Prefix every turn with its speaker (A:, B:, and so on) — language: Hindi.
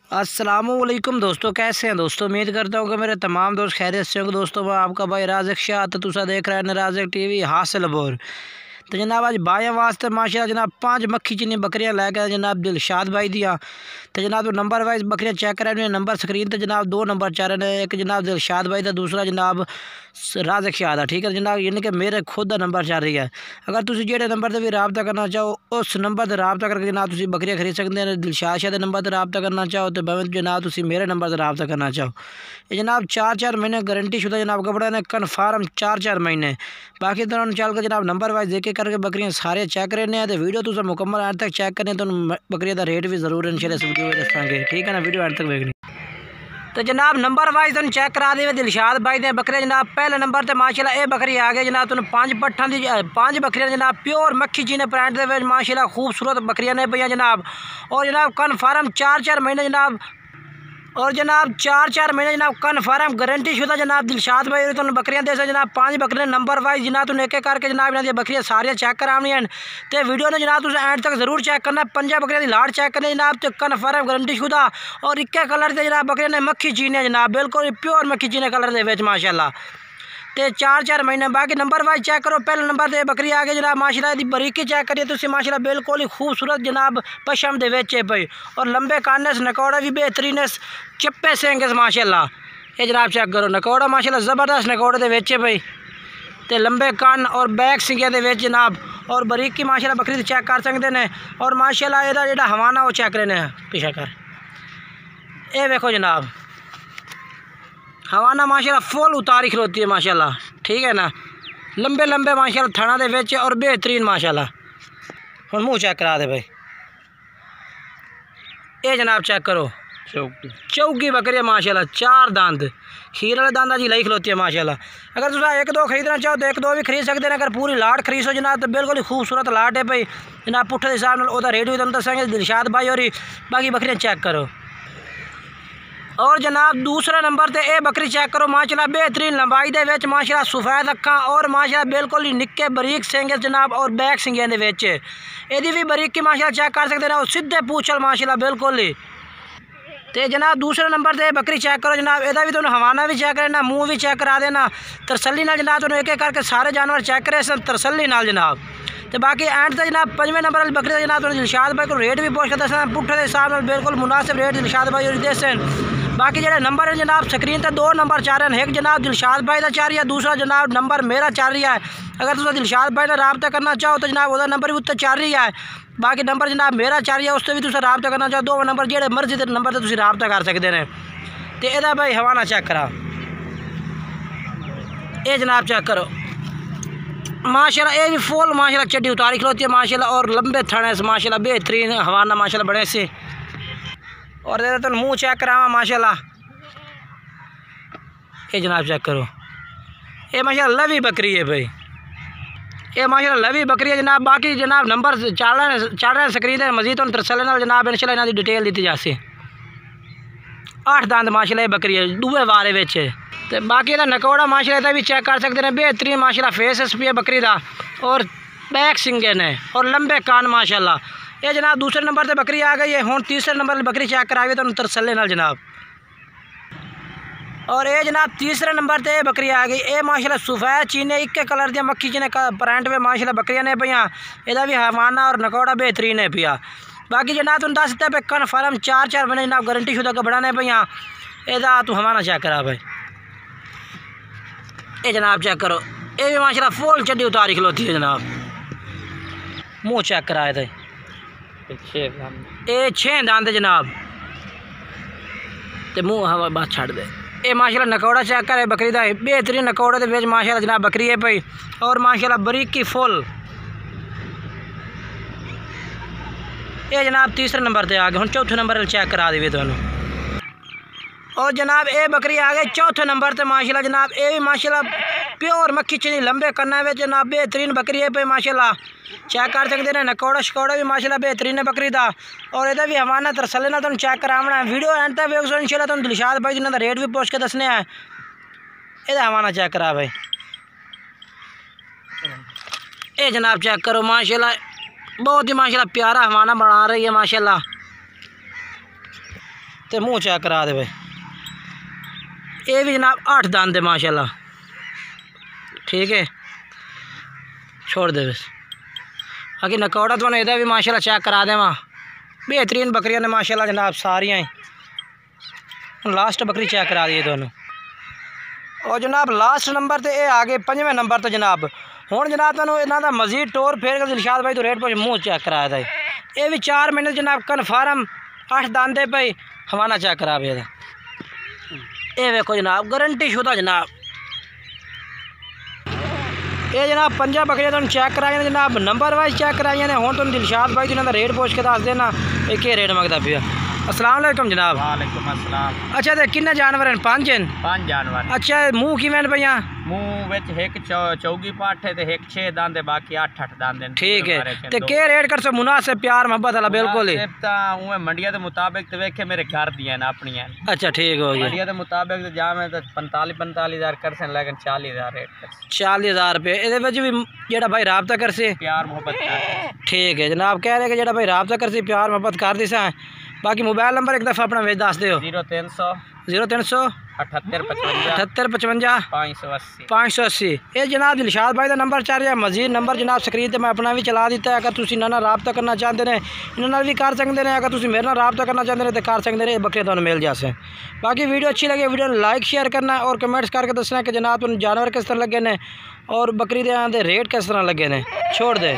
A: अस्सलामुअलैकुम दोस्तों, कैसे हैं दोस्तों। उम्मीद करता हूँ कि मेरे तमाम दोस्त खैरियत से होंगे। दोस्तों मैं आपका भाई राज़िक शाह, तो तुसा देख रहे हैं राज़िक टीवी हासिलपुर। तो जनाब आज भाइयों वास्ते माशाल्लाह जनाब 5 मक्खी चीनी बकरियां लेकर जनाब दिलशाद भाई दिया। तो जनाब नंबर वाइज बकरियां चेक करें, नंबर स्क्रीन तो जनाब 2 नंबर चाह रहे हैं, एक जनाब दिलशाद भाई का, दूसरा जनाब राज़िक शाह का। ठीक है जनाब, यानी कि मेरे खुद का नंबर चल रही है। अगर तुम जेडे नंबर से भी रबता करना चाहो उस नंबर से रबता करके जनाब तुम बकरियां खरीद सकते हैं। दिलशाद शाह के नंबर से रबता करना चाहो तो भावें जनाब तुम मेरे नंबर से रबता करना चाहो। ये जनाब 4-4 महीने गारंटी शुदा जनाब कपड़ा ने कन्फर्म 4-4 महीने। बाकी तरह चल कर जनाब नंबर वाइज देखे करके बकरियां सारे चेक करने हैं। तो वीडियो तुम मुकम्मल एंड तक चेक करने, तो बकरियां का रेट भी जरूर इंशाल्लाह इस वीडियो में दसांगे। ठीक है ना, वीडियो एंड तक देखनी। तो जनाब नंबर वाइज तुम चेक करा दे दिलशाद भाई ने बकरे जनाब पहले नंबर तो माशाल्लाह ये बकरी आ गई जनाब तुम 5 पट्ठा की 5 बकरियां जनाब प्योर मक्खी चीने ब्रांड के माशाल्लाह खूबसूरत बकरियां ने पई जनाब। और जनाब कन्फर्म 4-4 महीने जनाब, और जनाब 4-4 महीने जनाब कन्फर्म गारंटी शुदा जनाब दिलशाद भाई तुम बकरियां दे जनाब 5 बकरियां नंबर वाइज जनाब तुम एक एक करके जनाब इन्होंने बकरियां सारियां चेक करानी हैं। तो वीडियो ने जनाब तुम एंड तक जरूर चेक करना। 5 बकरियां की लाट चेक करनी जनाब, तो कन्फर्म गारंटी शुदा। और इक्के कलर से जनाब बकरियां ने मक्खी चीने जनाब बिल्कुल प्योर मक्खी चीने कलर के माशाल्लाह। तो 4-4 महीने बाकी नंबर वाइज चेक करो। पहले नंबर से बकरी आ गई जनाब माशाल्लाह, दी बरीकी चेक करिए तुम माशाल्लाह बिल्कुल ही खूबसूरत जनाब पशम दे विच पई। और लंबे कानस नकौड़ा भी बेहतरीन चिप्पे सेंगे माशाल्लाह। ये जनाब चेक करो नकौड़ा माशाल्लाह ज़बरदस्त नकौड़े दे विच पई, तो लंबे कान और बैक सिंगिया दे विच जनाब। और बरीकी माशाल्लाह बकरी चेक कर सकते हैं। और माशाल्लाह ਇਹਦਾ ਜਿਹੜਾ हवाना वो चेक करने पीछे कर ये देखो जनाब हवाना माशाल्लाह फुल उतारी खलोती है माशाल्लाह। ठीक है ना, लंबे लंबे माशाल्लाह थना दे विच और बेहतरीन माशाल्लाह। हुण मुँह चेक करा दे भाई, ये जनाब चेक करो चौकी बकरी माशाल्लाह 4 दांद खीर वाले दांदा जी लाई खलोती है माशाल्लाह। अगर तुम 1-2 खरीदना चाहो तो 1-2 भी खरीद सकते हैं। अगर पूरी लाट खरीदो जनाब तो बिल्कुल ही खूबसूरत लाट है भाई जनाब। पुट्ठे के हिसाब नाल ओहदा रेट भी तुम दसांगे दिलशाद भाई। और बाकी बकरियां चेक करो। और जनाब दूसरा नंबर ते ये बकरी चेक करो माशाल्लाह बेहतरीन लंबाई दे विच माशाल्लाह सफ़ेद अक्खां और माशाल्लाह बिल्कुल ही निक्के बरीक सिंगे जनाब और बैक सिंगियां दे विच एदी भी बरीकी माशाल्लाह चेक कर सकते हैं। और सीधे पूछल माशाल्लाह बिल्कुल ही। तो जनाब दूसरे नंबर से बकरी चेक करो जनाब, एदा भी तुम हवाना भी चेक करना, मुँह भी चेक करा देना तसल्ली नाल जनाब। तुम एक एक करके सारे जानवर चेक करे तसल्ली नाल जनाब। तो बाकी एंड तक जनाब 5वें नंबर वाली बकरी जनाब तुम दिलशाद भाई को रेट भी पूछ कर दसना पुट्ठे के हिसाब नाल बिल्कुल मुनासिब रेट दिलशाद भाई और दसन। बाकी जो नंबर है जनाब स्क्रीन पर 2 नंबर चाह रहे हैं, एक जनाब दिलशाद भाई का चाह रही है, दूसरा जनाब नंबर मेरा चाह रही है। अगर तुम दिलशाद भाई ने रबता करना चाहो तो जनाब वह नंबर भी उत्ते चाह रही है। बाकी नंबर जनाब मेरा चाह रही है उससे भी तुम रबता करना चाहो 2 नंबर जो मर्जी के नंबर से तुम रबता कर सकते हैं। तो यदा भाई हवाना चेक करा ये जनाब चेक करो माशाल्लाह, ये भी फुल माशाल्लाह चड्डी उतारी खलोती है माशाल्लाह। और लंबे थने से माशाल्लाह बेहतरीन हवाना माशाल्लाह बड़े से। और तो मुँह चेक करावा माशाल्लाह, ये जनाब चेक करो ये माशाल्लाह लवी बकरी है भाई, ये माशाल्लाह लवी बकरी है जनाब। बाकी जनाब नंबर चल रहे स्क्रीन पर मजीद तुम तरसले नाल जनाब इंशाल्लाह इन्हां दी डिटेल दी जासी। 8 दांद माशाल्लाह ये बकरी है दूए वारे विच। तो बाकी इहदा नकौड़ा माशाल्लाह भी चेक कर सकते हैं बेहतरीन माशाल्लाह फेस एस पी है बकरी का। और बैक सिंगे ने और लंबे कान माशाल्लाह। ये जनाब दूसरे नंबर से बकरी आ गई है। हुण तीसरे नंबर बकरी चेक कराई तो तरसले नाल जनाब। और ये जनाब तीसरे नंबर से बकरी आ गई, ये माशाल्लाह सफ़ेद चीने इक्के कलर दी मक्खी चीने प्रिंट में माशाल्लाह बकरियां ने पियाँ। यदा भी हवाना और नकौड़ा बेहतरीन है पिया। बाकी जनाब तुम दस पे कन्फर्म 4-4 महीने जनाब गारंटी शुदा कपड़ा ने पियाँ। यदा तू हवाना चेक करा भाई, ये जनाब चेक करो ये भी माशाल्लाह फुल चड्डी उतारी खलोती है जनाब। मुँह चेक कराए थे ये 6 दांद जनाब। तो मुँह हवा बात छड़ दे ये माशाल्लाह नकौड़ा चेक करे बकरी का बेहतरीन नकौड़े के विच माशाल्लाह जनाब बकरी है पई। और माशाल्लाह बरीकी फुल। ये जनाब तीसरे नंबर से आ गए। हुण चौथे नंबर चेक करा देवे तुहानू। और जनाब ये बकरी आ गई चौथे नंबर से माशाल्लाह जनाब, ये भी माशाल्लाह प्योर मक्खी चीनी लंबे कन्ना में जनाब बेहतरीन बकरी है पे माशाल्लाह चेक कर सकते हैं। नकौड़ा शकौड़ा भी माशाल्लाह बेहतरीन है बकरी का। और यदा भी हवाना तरसले ना तुम चेक करावना है। वीडियो एंड तक वेखो इंशाल्लाह तुम दिलशाद भाई जिन्होंने रेट भी पूछ के दसने हैं। यदा हवाना चेक करा भाई, ये जनाब चेक करो माशाल्लाह बहुत ही माशाल्लाह प्यारा हवाना बना रही है माशाल्लाह। तो मुँह चेक करा दे भाई। ये भी जनाब 8 दांद है माशाल्लाह। ठीक है, छोड़ दे बस। बाकी नकौड़ा तो इधर भी माशाल्लाह चेक करा दे। वहाँ बेहतरीन बकरियां ने माशाल्लाह जनाब सारियाँ ही। लास्ट बकरी चेक करा दी दोनों। और जनाब लास्ट नंबर तो ये आ गए 5वें नंबर तो जनाब। हुण जनाब तुहानूं इन्हां दा मजीद टोर फेर के दिलशाद भाई तो रेट पर मुँह चेक कराया था। ये भी 4 महीने जनाब कन्फर्म 8 दांदे पे हवाना चेक करा पे। ये वेखो जनाब गारंटी शुदा जनाब। ये जनाब 5 बकरियां तुहानूं चेक कराई ने जनाब, नंबर वाइज चेक कराई ने। हुण तुहानूं दिलशाद भाई इन्हां दा रेट पुछ के दस देना ये केह् रेट मंगदा पिया। अस्सलाम वालेकुम जनाब।
B: वालेकुम अस्सलाम।
A: अच्छा तो किन्ने जानवर हैं? 5 हैं।
B: 5 जानवर।
A: अच्छा मुँह किवें भैया?
B: मुँह विच एक चौगी पाठ है ते एक 6 दांद है, बाकी 8 दांद हैं।
A: ठीक है, तो के रेट कर सो मुनासिब प्यार मोहब्बत वाला बिल्कुल ही
B: उहे मंडिया के मुताबिक तो वेखे मेरे घर दी हैं अपनी।
A: अच्छा ठीक हो गया।
B: मंडिया के मुताबिक तो जामे तो 45-45 हज़ार कर से, लेकिन 40,000 रेट कर
A: 40,000 रुपये। ये भी जेड़ा भाई राबता कर से
B: प्यार मोहब्बत। ठीक
A: है जनाब, कह रहे कि जेड़ा भाई राबता कर से प्यार मोहब्बत कर दी सा। बाकी मोबाइल नंबर एक दफ़ा अपना वेच दस दो।
B: 0300
A: 78 55 580। ये जनाब दिलशाद भाई का नंबर चल रहा है। मजीद नंबर जनाब स्क्रीन पर मैं अपना भी चला दिता है। अगर तुम इन्होंने रबता करना चाहते हैं इन्होंने भी कर सकते हैं। अगर तुम मेरे नाल रबता करना चाहते हैं तो कर सकते हैं। बकरे तुहानूं मिल जासे। बाकी वीडियो अच्छी लगे वीडियो लाइक शेयर करना और कमेंट्स करके दसना कि जनाब तुहानूं जानवर किस तरह लगे ने और बकरी दे रेट किस तरह लगे ने। छोड़ दे।